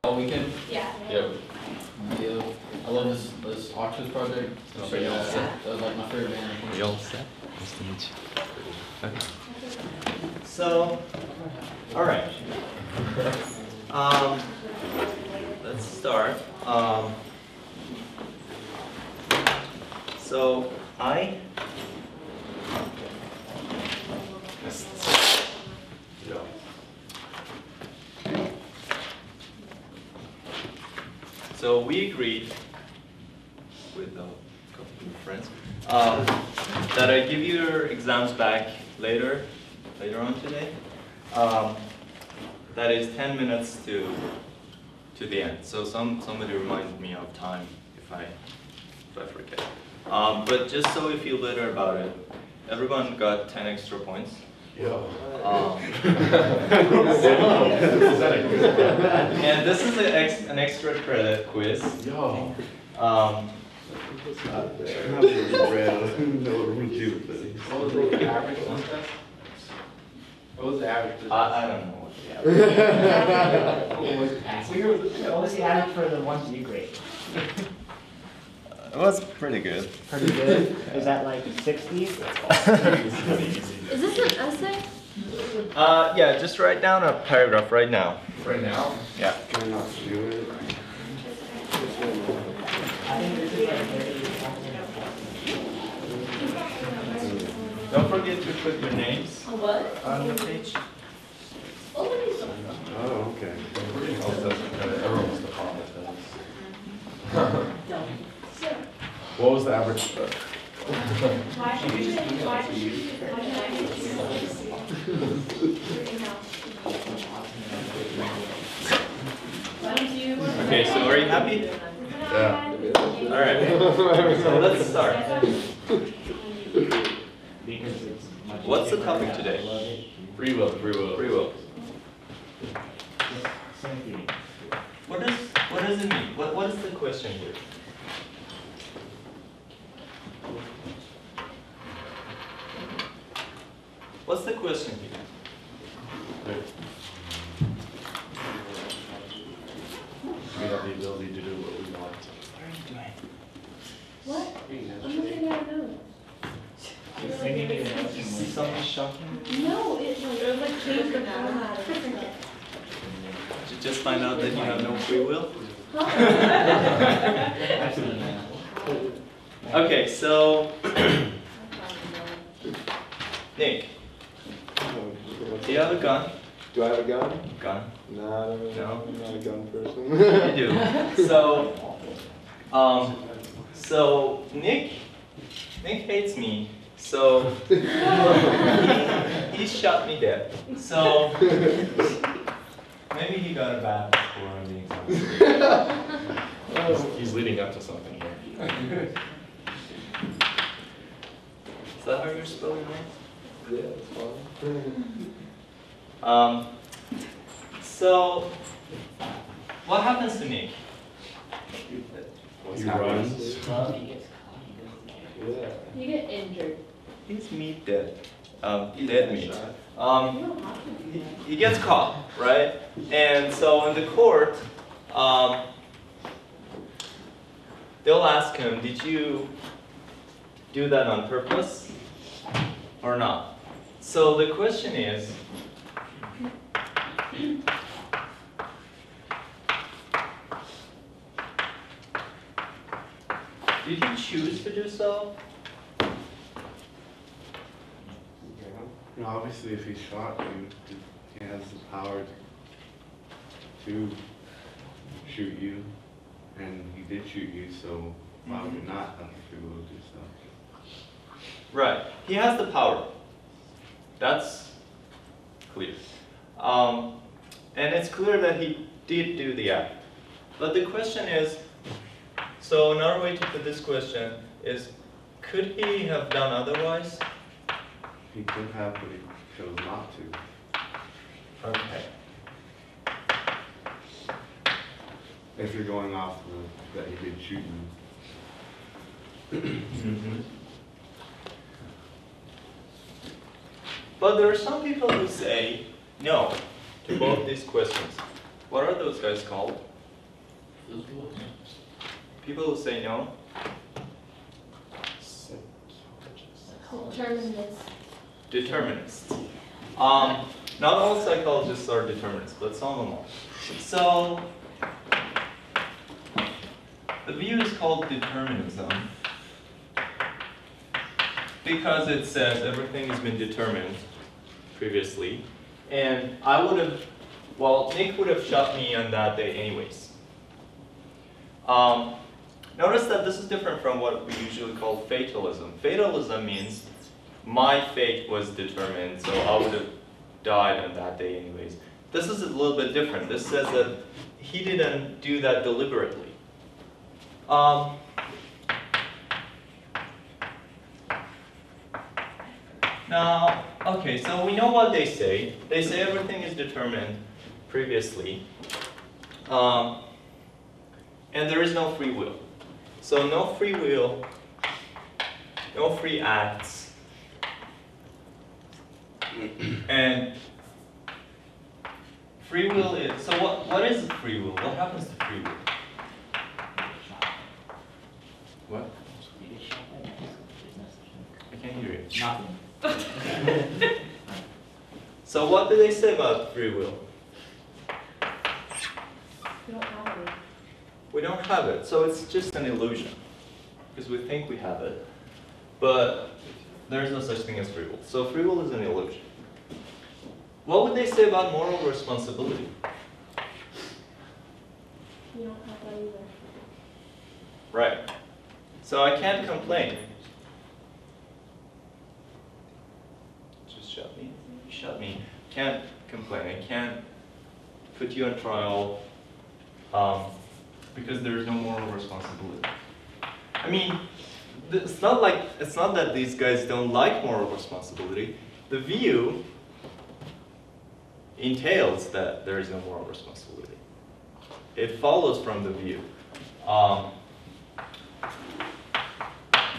all weekend? Yeah. Yep. Yeah. I love this Octopus project. So yeah, that was like my favorite band. Are you all set? Nice to meet you. Okay. So, all right. Let's start. So So we agreed with a couple of friends that I give you your exams back later on today. That is 10 minutes to the end. So somebody remind me of time if I forget. But just so you feel better about it, everyone got 10 extra points. And this is an extra credit quiz. What was the average? I don't know what the average. What was the average for the ones you grade? It was pretty good. Pretty good. Is that like 60? Is this an essay? Yeah, just write down a paragraph right now. Right now? Yeah. I think this is like 30. Don't forget to put your names What? on the page. Oh, okay. Everyone wants to follow this. What was the average? Okay, so are you happy? Yeah. All right. So let's start. What's the topic today? Free will. Free will. Free will. What does it mean? What is the question here? What's the question here? We have the ability to do what we want. What are you doing? What? I'm looking at a note. See something shocking? No, it was like changed the format. Did you just find out that you have no free will? Okay, so Nick, do you have a gun? Do I have a gun? Gun? No, No? I'm not a gun person. You do. So Nick hates me. So he shot me dead. So maybe he got a bad score on the exam. He's leading up to something here. Is that how you're spelling names? Yeah, it's fine. So what happens to Nick? He runs. Yeah. You get injured. He's meat dead. Dead meat. You don't have to do that. He gets caught, right? And so in the court, they'll ask him, did you do that on purpose or not? So the question is, did you choose to do so? You know, obviously, if he shot you, he has the power to shoot you, and he did shoot you, so why would he not have the free will to do so? Right. He has the power. That's clear. And it's clear that he did do the act. But the question is, so another way to put this question is, could he have done otherwise? He could have, but he chose not to. Okay. If you're going off that he did shoot you. But there are some people who say no to both these questions. What are those guys called? Physical? People who say no? Determinist. Determinists. Not all psychologists are determinists, but some of them are. So, the view is called determinism because it says everything has been determined previously. And I would have, well, Nick would have shot me on that day anyways. Notice that this is different from what we usually call fatalism. Fatalism means my fate was determined, so I would have died on that day anyways. This is a little bit different. This says that he didn't do that deliberately. Now, okay, so we know what they say. They say everything is determined previously. And there is no free will. So no free will, no free acts. And free will is, so what is free will? What happens to free will? What? I can't hear you. Nothing. So what do they say about free will? You don't have it. We don't have it, so it's just an illusion. Because we think we have it, but there is no such thing as free will. So free will is an illusion. What would they say about moral responsibility? You don't have that either. Right. So I can't complain. Just shut me. You shut me. Can't complain. I can't put you on trial because there is no moral responsibility. I mean, it's not that these guys don't like moral responsibility. The view entails that there is no moral responsibility. It follows from the view.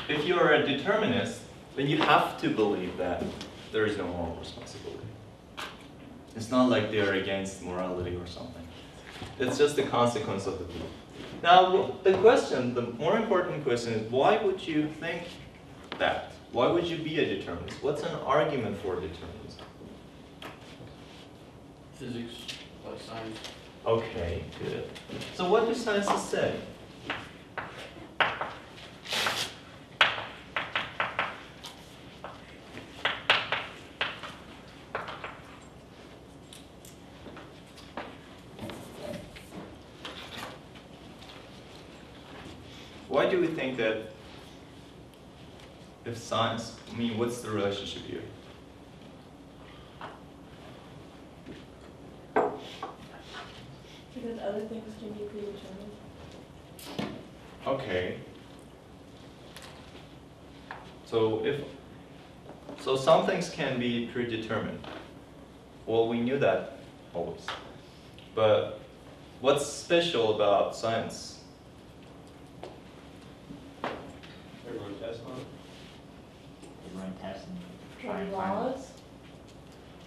If you are a determinist, then you have to believe that there is no moral responsibility. It's not like they are against morality or something. It's just the consequence of the view. Now, the more important question is, why would you think that? Why would you be a determinist? What's an argument for determinism? Physics, like science. Okay, good. So what do scientists say? Why do we think that if science, I mean, what's the relationship here? Because other things can be predetermined. Okay. So some things can be predetermined. Well, we knew that always. But what's special about science? They run tests on it. They run tests and try and Or find laws,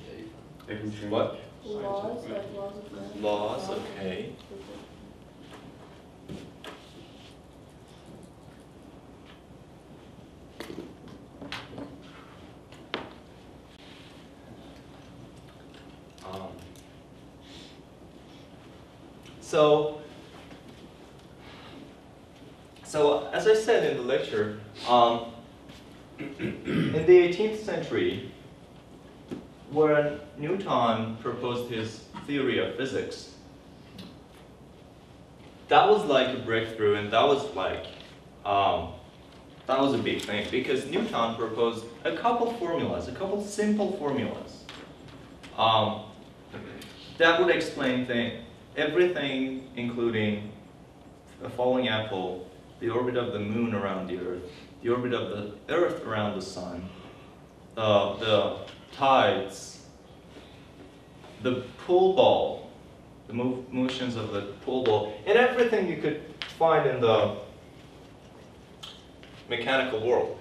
Yeah, you- They can change. What? laws, like laws of physics. Laws, okay. So as I said in the lecture, in the 18th century, when Newton proposed his theory of physics, that was like a breakthrough, and that was like, that was a big thing, because Newton proposed a couple simple formulas, that would explain everything, including a falling apple, the orbit of the moon around the Earth, the orbit of the Earth around the sun, the tides, the pool ball, the motions of the pool ball, and everything you could find in the mechanical world.